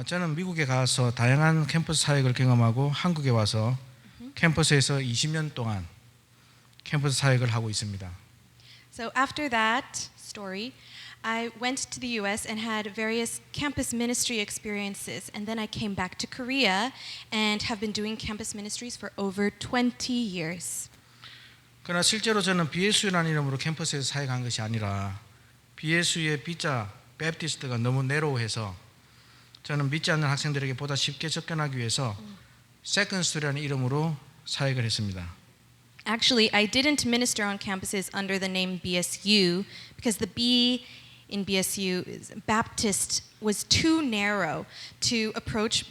저는 미국에 가서 다양한 캠퍼스 사역을 경험하고 한국에 와서 캠퍼스에서 20년 동안 캠퍼스 사역을 하고 있습니다. So after that story, I went to the US and had various campus ministry experiences, and then I came back to Korea and have been doing campus ministries for over 20 years. 그러나 실제로 저는 BSU라는 이름으로 캠퍼스에서 사역한 것이 아니라 BSU의 B자 베프티스트가 너무 내로우해서 저는 믿지 않는 학생들에게 보다 쉽게 접근하기 위해서 세컨드 스토리라는 이름으로 사역을 했습니다. Actually, I didn't minister on campuses under the name BSU because the B in BSU Baptist was too narrow to approach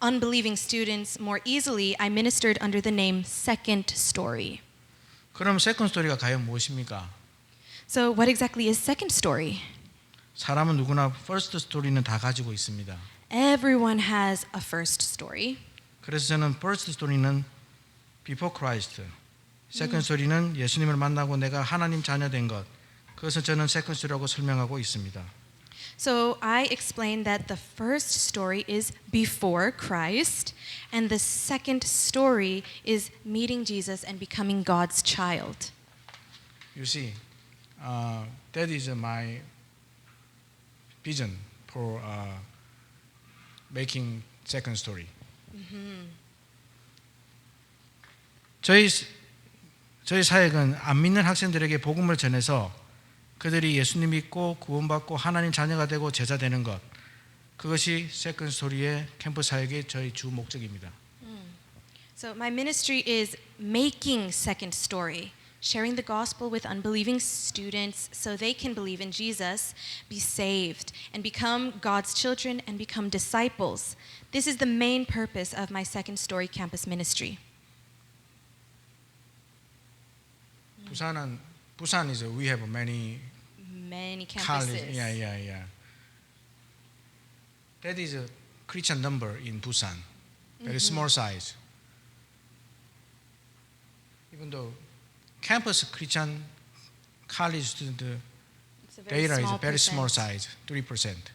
unbelieving students more easily. I ministered under the name Second Story. 그럼 세컨드 스토리가 과연 무엇입니까? So what exactly is Second Story? 사람은 누구나 퍼스트 스토리는 다 가지고 있습니다. Everyone has a first story. 그래서 저는 퍼스트 스토리는 Before Christ, 세컨드 스토리는 예수님을 만나고 내가 하나님 자녀 된 것, 그것을 저는 세컨드 스토리라고 설명하고 있습니다. So I explained that the first story is before Christ, and the second story is meeting Jesus and becoming God's child. You see, that is my vision for making second story. 저희 사역은 안 믿는 학생들에게 복음을 전해서 그들이 예수님 믿고 구원받고 하나님 자녀가 되고 제자 되는 것, 그것이 세컨드 스토리의 캠프 사역의 저희 주 목적입니다. So my ministry is making second story, sharing the gospel with unbelieving students so they can believe in Jesus, be saved, and become God's children and become disciples. This is the main purpose of my second story campus ministry. 부산 is we have many campuses. college. Yeah. That is a Christian number in Busan. Very small size. Even though campus Christian college student It's a very data is small a very small percent. size, 3%.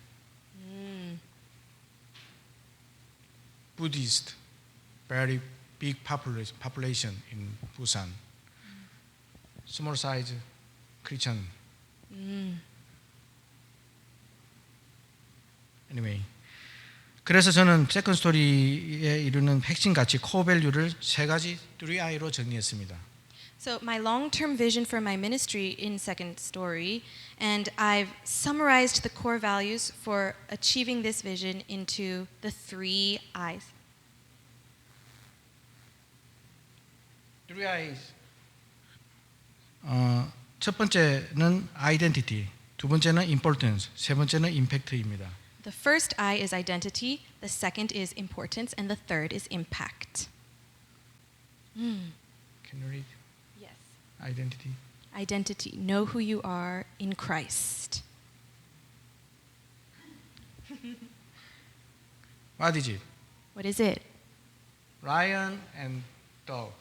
Buddhist, very big population in Busan. Small size Christian. Anyway, 그래서 저는 세컨드 스토리에 이루는 핵심 가치, 코어 밸류를 세 가지 3I로 정리했습니다. So my long-term vision for my ministry in Second Story, and I've summarized the core values for achieving this vision into the 3 I's. 3I's. 첫 번째는 identity, 두 번째는 importance, 세 번째는 impact입니다. The first I is identity, the second is importance, and the third is impact. Can you read? Yes. Identity. Identity, know who you are in Christ. What is it? What is it? Lion and dog.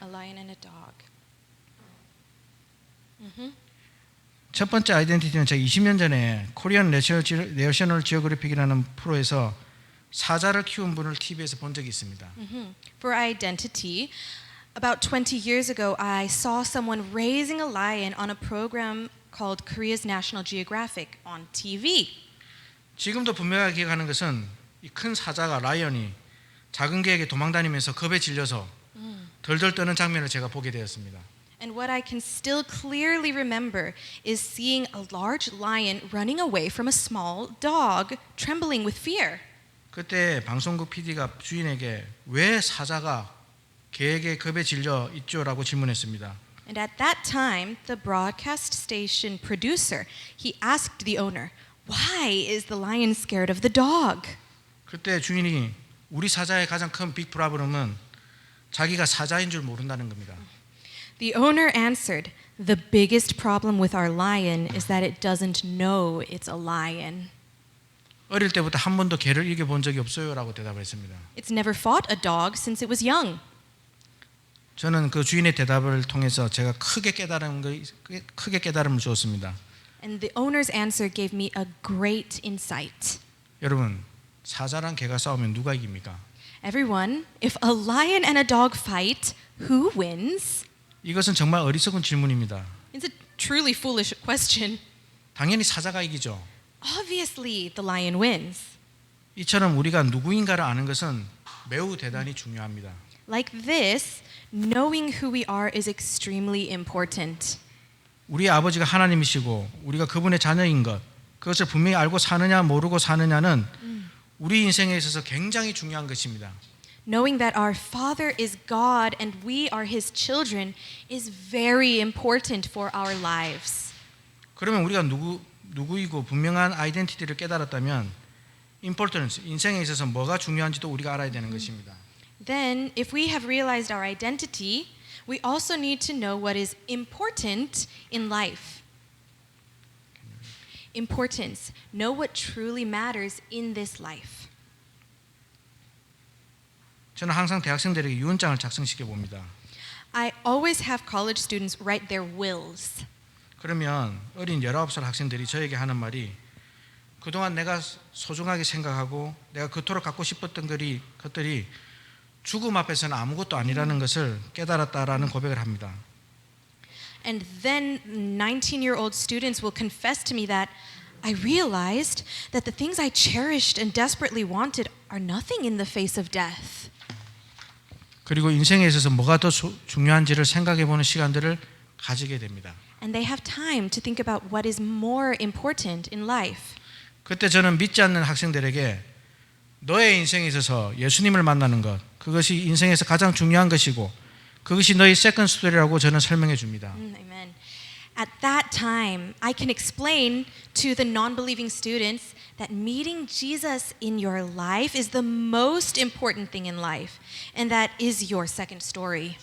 A lion and a dog. 첫 번째 아이덴티티는 제가 20년 전에 코리안 내셔널 지오그래픽이라는 프로에서 사자를 키운 분을 TV에서 본 적이 있습니다. For identity, about 20 years ago, I saw someone raising a lion on a program called Korea's National Geographic on TV. 지금도 분명하게 기억하는 것은 이 큰 사자가 라이언이 작은 개에게 도망다니면서 겁에 질려서 덜덜 떠는 장면을 제가 보게 되었습니다. And what I can still clearly remember is seeing a large lion running away from a small dog, trembling with fear. 그때 방송국 PD가 주인에게 왜 사자가 개에게 겁에 질려 있죠라고 질문했습니다. And at that time, the broadcast station producer, he asked the owner, "Why is the lion scared of the dog?" 그때 주인이 우리 사자의 가장 큰 빅 프로블럼은 자기가 사자인 줄 모른다는 겁니다. The owner answered, "The biggest problem with our lion is that it doesn't know it's a lion. 어릴 때부터 한 번도 개를 이겨본 적이 없어요라고 대답을 했습니다. It's never fought a dog since it was young." 저는 그 주인의 대답을 통해서 제가 크게 깨달음을 주었습니다. And the owner's answer gave me a great insight. 여러분, 사자랑 개가 싸우면 누가 이깁니까? Everyone, if a lion and a dog fight, who wins? 이것은 정말 어리석은 질문입니다. It's a truly foolish question. 당연히 사자가 이기죠. Obviously, the lion wins. 이처럼 우리가 누구인가를 아는 것은 매우 대단히 중요합니다. Like this, knowing who we are is extremely important. 우리의 아버지가 하나님이시고 우리가 그분의 자녀인 것, 그것을 분명히 알고 사느냐 모르고 사느냐는 우리 인생에 있어서 굉장히 중요한 것입니다. Knowing that our Father is God and we are His children is very important for our lives. 그러면 우리가 누구이고 분명한 아이덴티티를 깨달았다면 importance, 인생에 있어서 뭐가 중요한지도 우리가 알아야 되는 것입니다. Then, if we have realized our identity, we also need to know what is important in life. Importance. Know what truly matters in this life. 저는 항상 대학생들에게 유언장을 작성시켜 봅니다. I always have college students write their wills. 그러면 어린 19살 학생들이 저에게 하는 말이 그동안 내가 소중하게 생각하고 내가 그토록 갖고 싶었던 것들이 죽음 앞에서는 아무것도 아니라는 것을 깨달았다라는 고백을 합니다. And then 19-year-old students will confess to me that I realized that the things I cherished and desperately wanted are nothing in the face of death. 그리고 인생에 있어서 뭐가 더 중요한지를 생각해 보는 시간들을 가지게 됩니다. And they have time to think about what is more important in life. 그때 저는 믿지 않는 학생들에게 너의 인생에 있어서 예수님을 만나는 것, 그것이 인생에서 가장 중요한 것이고 그것이 너의 세컨드 스토리라고 저는 설명해 줍니다. Amen. At that time, I can explain to the non-believing students that meeting Jesus in your life is the most important thing in life, and that is your second story.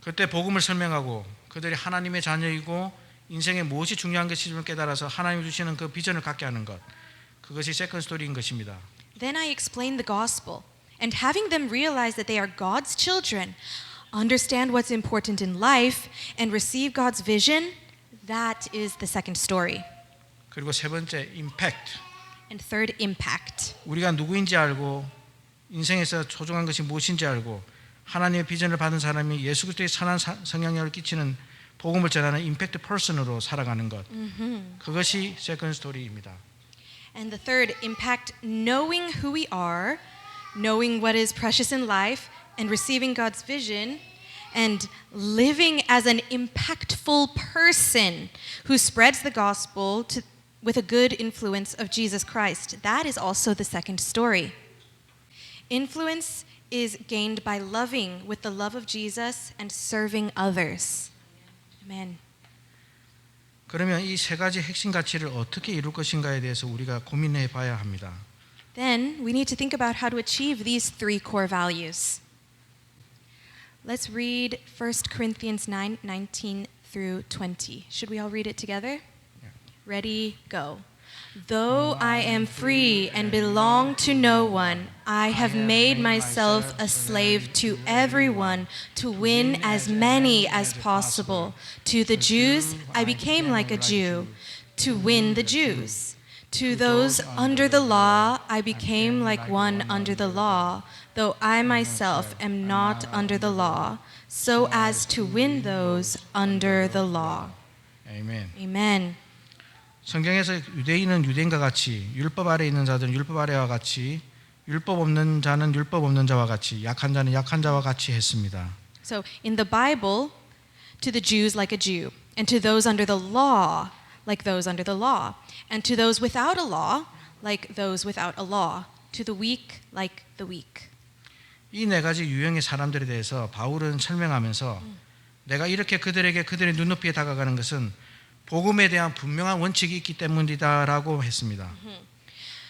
그때 복음을 설명하고 그들이 하나님의 자녀이고 인생에 무엇이 중요한 것인지를 깨달아서 하나님이 주시는 그 비전을 갖게 하는 것, 그것이 세컨드 스토리인 것입니다. Then I explain the gospel, and having them realize that they are God's children, understand what's important in life, and receive God's vision, that is the second story. 그리고 세 번째, 임팩트. And third, impact. 우리가 누구인지 알고 인생에서 소중한 것이 무엇인지 알고 하나님의 비전을 받은 사람이 예수 그리스도의 선한 영향력을 끼치는 복음을 전하는 임팩트 퍼슨으로 살아가는 것. 그것이 세컨드 스토리입니다. And the third, impact, knowing who we are, knowing what is precious in life, and receiving God's vision, and living as an impactful person who spreads the gospel with a good influence of Jesus Christ. That is also the second story. Influence is gained by loving with the love of Jesus and serving others. Amen. 그러면 이 세 가지 핵심 가치를 어떻게 이룰 것인가에 대해서 우리가 고민해 봐야 합니다. Then we need to think about how to achieve these three core values. Let's read 1 Corinthians 9:19 through 20. Should we all read it together? Ready, go. Though I am free and belong to no one, I have made myself a slave to everyone to win as many as possible. To the Jews, I became like a Jew to win the Jews. To those under the law, I became like one under the law, though I myself am not under the law, so as to win those under the law. 아멘. Amen. 성경에서 유대인은 유대인과 같이 율법 아래 있는 자들은 율법 아래와 같이 율법 없는 자는 율법 없는 자와 같이 약한 자는 약한 자와 같이 했습니다. So in the Bible, to the Jews like a Jew, and to those under the law like those under the law, and to those without a law like those without a law, to the weak like the weak. 이 네 가지 유형의 사람들에 대해서 바울은 설명하면서 내가 이렇게 그들에게 그들의 눈높이에 다가가는 것은 복음에 대한 분명한 원칙이 있기 때문이다라고 했습니다.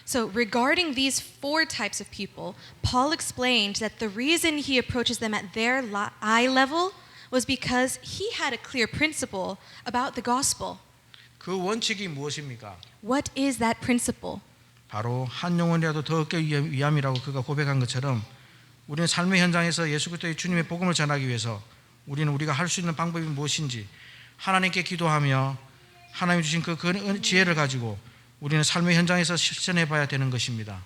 So regarding these four types of people, Paul explained that the reason he approaches them at their eye level was because he had a clear principle about the gospel. 그 원칙이 무엇입니까? What is that principle? 바로 한 영혼이라도 더 얻기 위함이라고 그가 고백한 것처럼 우리는 삶의 현장에서 예수 그리스도의 주님의 복음을 전하기 위해서 우리는 우리가 할 수 있는 방법이 무엇인지 하나님께 기도하며 하나님 주신 그 지혜를 가지고 우리는 삶의 현장에서 실천해 봐야 되는 것입니다.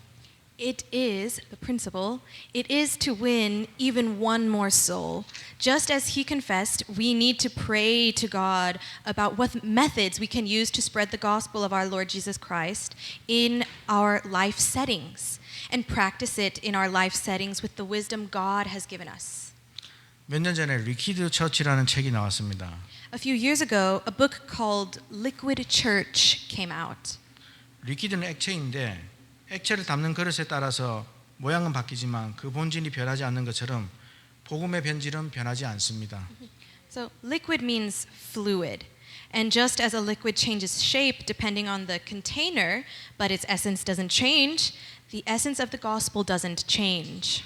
It is, the principle, it is to win even one more soul. Just as he confessed, we need to pray to God about what methods we can use to spread the gospel of our Lord Jesus Christ in our life settings and practice it in our life settings with the wisdom God has given us. 몇 년 전에 리퀴드 처치라는 책이 나왔습니다. A few years ago, a book called Liquid Church came out. 리퀴드는 액체인데 액체를 담는 그릇에 따라서 모양은 바뀌지만 그 본질이 변하지 않는 것처럼 복음의 변질은 변하지 않습니다. So liquid means fluid. And just as a liquid changes shape depending on the container, but its essence doesn't change, the essence of the gospel doesn't change.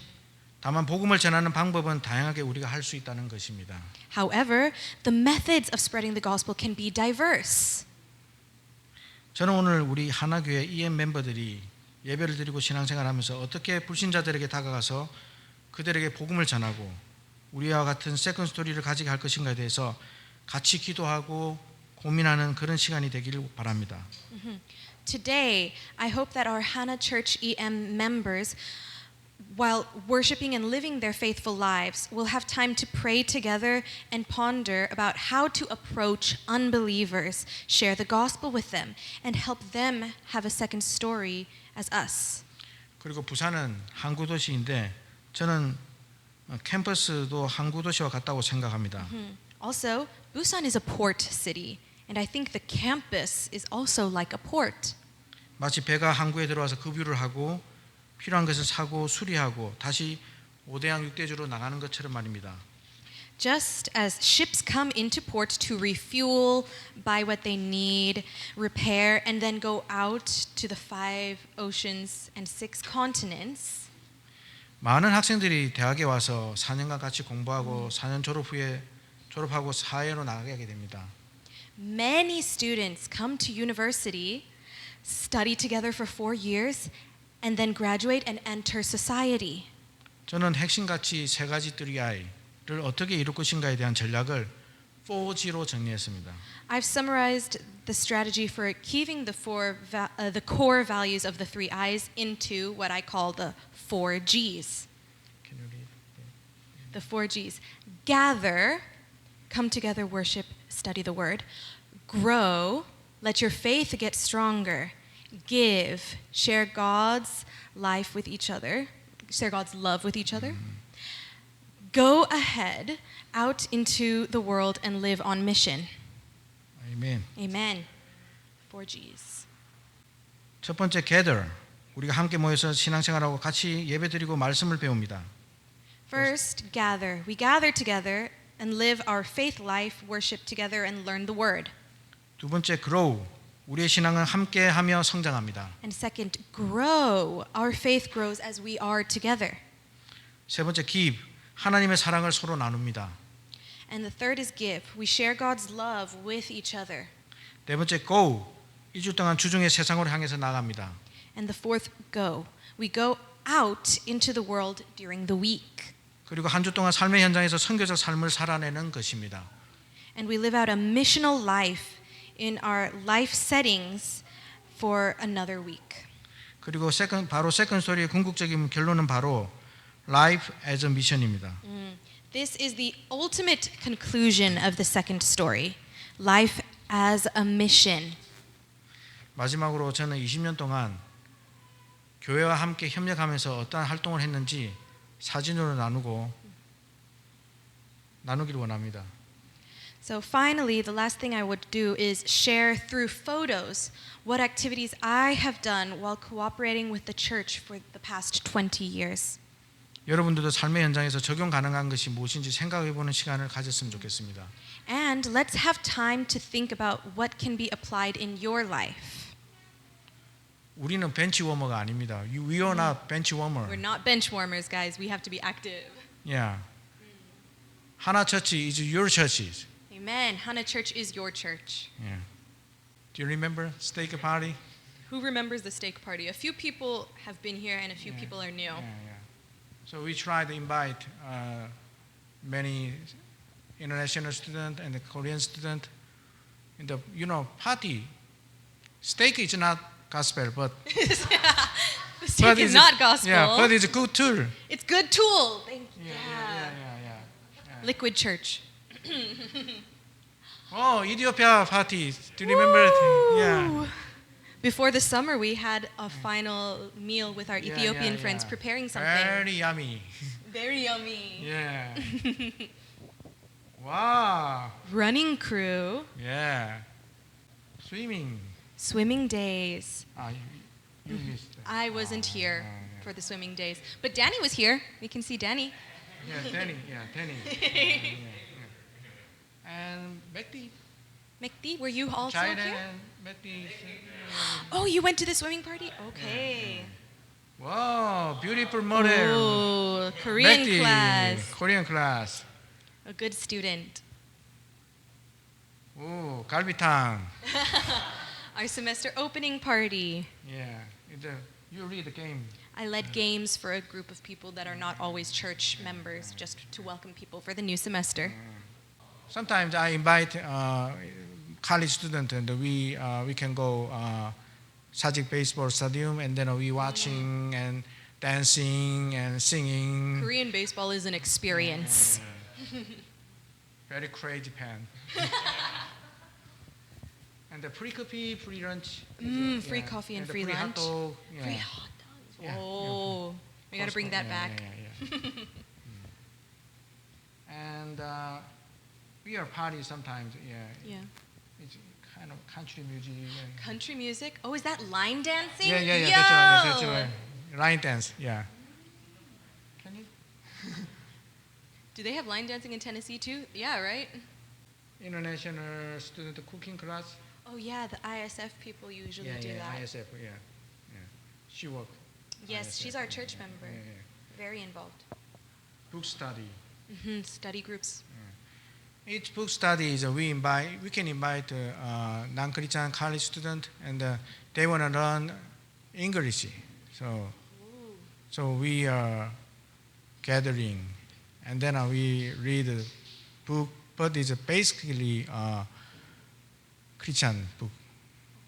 다만 복음을 전하는 방법은 다양하게 우리가 할 수 있다는 것입니다. However, the methods of spreading the gospel can be diverse. 저는 오늘 우리 하나교회 EM 멤버들이 예배를 드리고 신앙생활하면서 어떻게 불신자들에게 다가가서 그들에게 복음을 전하고 우리와 같은 세컨 스토리를 가지게 할 것인가에 대해서 같이 기도하고 고민하는 그런 시간이 되기를 바랍니다. Today, I hope that our Hannah Church EM members, while worshiping and living their faithful lives, will have time to pray together and ponder about how to approach unbelievers, share the gospel with them, and help them have a second story as us. 그리고 부산은 항구 도시인데 저는 캠퍼스도 항구 도시와 같다고 생각합니다. Also, Busan is a port city, and I think the campus is also like a port. 마치 배가 항구에 들어와서 급유를 하고 필요한 것을 사고 수리하고 다시 5대양 6대주로 나가는 것처럼 말입니다. Just as ships come into port to refuel, buy what they need, repair, and then go out to the 5 oceans and 6 continents, 많은 학생들이 대학에 와서 4년간 같이 공부하고 4년 졸업하고 사회로 나가게 됩니다. many students come to university, study together for 4 years, and then graduate and enter society. 저는 핵심 가치 세 가지 3I를 어떻게 이룰 것인가에 대한 전략을 4G로 정리했습니다. I've summarized the strategy for keeping the core values of the 3 I's into what I call the 4 G's. Can you read? The 4 G's. Gather, come together, worship, study the word. Grow, let your faith get stronger. Give, share God's life with each other, share God's love with each other. Go ahead out into the world and live on mission. 아멘. Amen. 4 G's. 첫 번째 gather. 우리가 함께 모여서 신앙생활하고 같이 예배드리고 말씀을 배웁니다. First, gather. We gather together and live our faith life, worship together and learn the word. 두 번째 grow. 우리의 신앙은 함께하며 성장합니다. And second, grow. Our faith grows as we are together. 세 번째 give. 하나님의 사랑을 서로 나눕니다. And the third is give. We share God's love with each other. 네 번째 go. 2주 동안 주중에 세상으로 향해서 나갑니다. And the fourth, go. We go out into the world during the week. 그리고 한 주 동안 삶의 현장에서 선교적 삶을 살아내는 것입니다. And we live out a missional life in our life settings for another week. 그리고 바로 세컨 스토리의 궁극적인 결론은 바로 life as a mission입니다. This is the ultimate conclusion of the second story. Life as a mission. 마지막으로 저는 20년 동안 교회와 함께 협력하면서 어떠한 활동을 했는지 사진으로 나누기를 원합니다. So finally, the last thing I would do is share through photos what activities I have done while cooperating with the church for the past 20 years. 여러분들도 삶의 현장에서 적용 가능한 것이 무엇인지 생각해보는 시간을 가졌으면 좋겠습니다. And let's have time to think about what can be applied in your life. 우리는 벤치 워머가 아닙니다. We are not bench warmer. We're not bench warmers, guys. We have to be active. Yeah. 하나 처치 is your church. Amen. Hannah Church is your church. Yeah. Do you remember steak party? Who remembers the steak party? A few people have been here and a few people are new. Yeah. So we try to invite many international students and Korean students in the party. Steak is not gospel, but The stick is not gospel. Yeah, but it's a good tool. It's good tool. Thank you. Yeah. Liquid church. Oh, Ethiopia party. Do you remember it? Yeah. Woo! Before the summer, we had a final meal with our Ethiopian friends, preparing something Very yummy. very yummy. Yeah. Wow. Running crew, Yeah. Swimming. swimming days. You missed it. I wasn't here yeah. for the swimming days, but Danny was here. We can see Danny. Yeah, Danny. Yeah. And Betty. Mekti, were you also China here? and Betty. Oh, you went to the swimming party? Okay. Wow, beautiful model. Oh, Korean Betty, class. Korean class. A good student. Oh, 갈비탕. Our semester opening party. Yeah. You read the game. I led games for a group of people that are not always church members, just to welcome people for the new semester. Sometimes I invite college students, and we can go Sajik Baseball Stadium, and then we watching and dancing and singing. Korean baseball is an experience. Very crazy pan. And the free coffee, free lunch. Free coffee and free free lunch. Hot dog, yeah. Free hot dogs. Yeah, Oh, we gotta bring that back. Yeah. And we are party sometimes. Yeah. It's kind of country music. And Country music. Oh, is that line dancing? yeah. Yo! That's right. Line dance. Yeah. Can you? Do they have line dancing in Tennessee too? Yeah, right? International student cooking class. Oh yeah, the ISF people usually do that. ISF. Yeah. She work. Yes, ISF, she's our church member. Yeah. Very involved. Book study. Study groups. Each book study is we can invite non-Christian college student, and they want to learn English. So we are gathering, and then we read a book, but it's basically Christian book.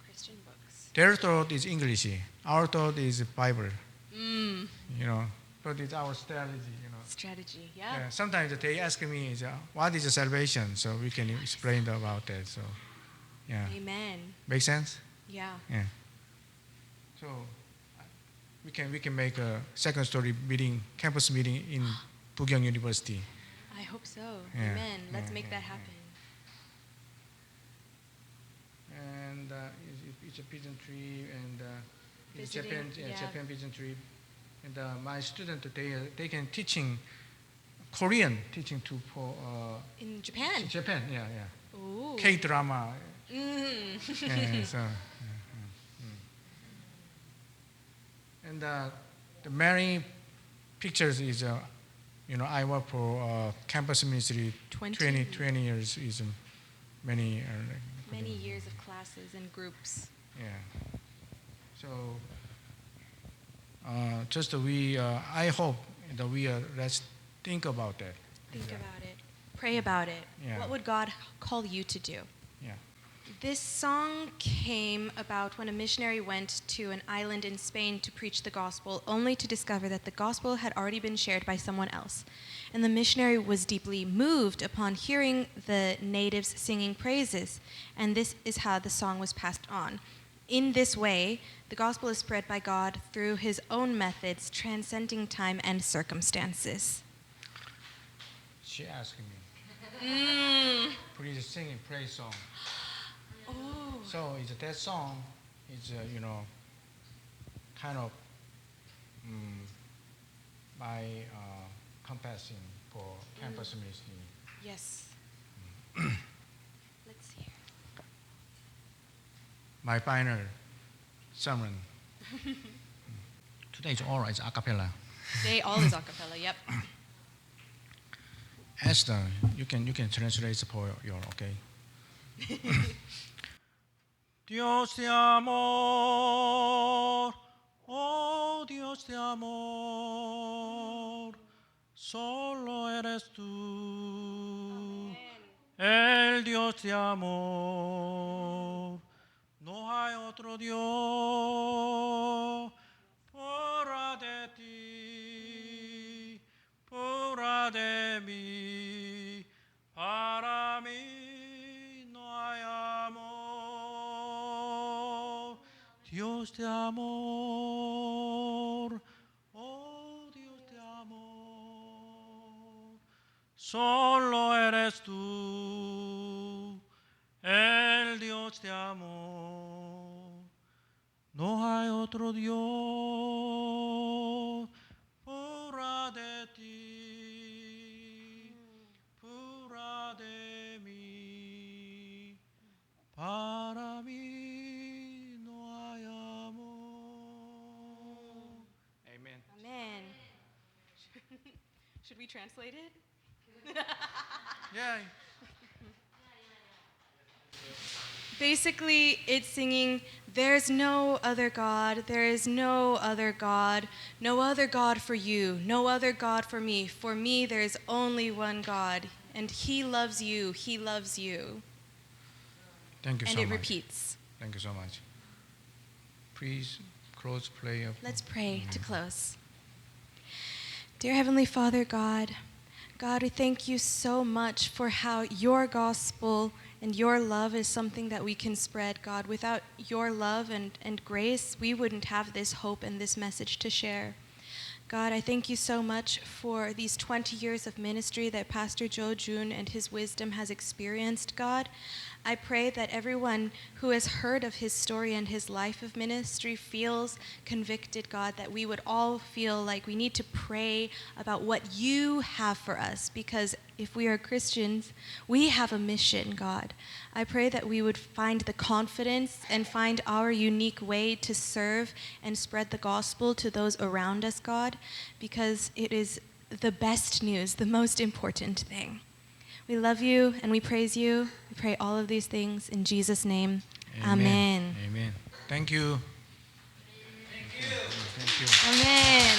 Christian books. Their thought is English. Our thought is Bible. Mm. But it's our strategy. Strategy, Yeah, yeah. sometimes they ask me, what is salvation? So we can explain about that. So, yeah. Amen. Make sense? Yeah. Yeah. So we can make a second story meeting, campus meeting in Bugyong University. I hope so. Yeah, Amen. Let's yeah, make yeah, that happen. And it's a pigeon tree, and it's Visiting, Japan, yeah. Japan pigeon tree. And my student, they can teaching Korean, teaching for In Japan. Japan. Yeah. Ooh. K drama. Mm. And the many pictures is, I work for campus ministry 20 years. Is many. Many years of classes and groups. Yeah. So just I hope that let's think about that. Think about it. Pray about it. Yeah. What would God call you to do? Yeah. This song came about when a missionary went to an island in Spain to preach the gospel, only to discover that the gospel had already been shared by someone else. And the missionary was deeply moved upon hearing the natives singing praises, and this is how the song was passed on. In this way, the gospel is spread by God through his own methods, transcending time and circumstances. She asked me, please sing a praise song. Oh. So that song is kind of my compassion for campus ministry. Yes. Let's hear. My final sermon. Today is all right, it's a cappella. Today all is a cappella, yep. Esther, you can translate for your okay. Dios de amor, oh Dios de amor, solo eres tú, el Dios de amor. No hay otro otro Dios fuera de ti, fuera de mí, para mí no hay amor. Dios de amor, oh Dios de amor, solo eres tú, el Dios de amor. No hay otro Dios fuera de ti, fuera de mí. Para mí no hay amor. Amen. Amen. Should we translate it? Yeah. Basically, it's singing, there's no other God, there is no other God for you, no other God for me. For me, there is only one God, and He loves you, He loves you. Thank you And so it much. repeats. Thank you so much. Please close prayer. Let's pray to close. Dear Heavenly Father, God, we thank you so much for how your gospel and your love is something that we can spread, God. Without your love and grace, we wouldn't have this hope and this message to share. God, I thank you so much for these 20 years of ministry that Pastor Joe June and his wisdom has experienced, God. I pray that everyone who has heard of his story and his life of ministry feels convicted, God, that we would all feel like we need to pray about what you have for us, because if we are Christians, we have a mission, God. I pray that we would find the confidence and find our unique way to serve and spread the gospel to those around us, God, because it is the best news, the most important thing. We love you and we praise you. We pray all of these things in Jesus' name. Amen. Amen. Thank you. Thank you. Amen.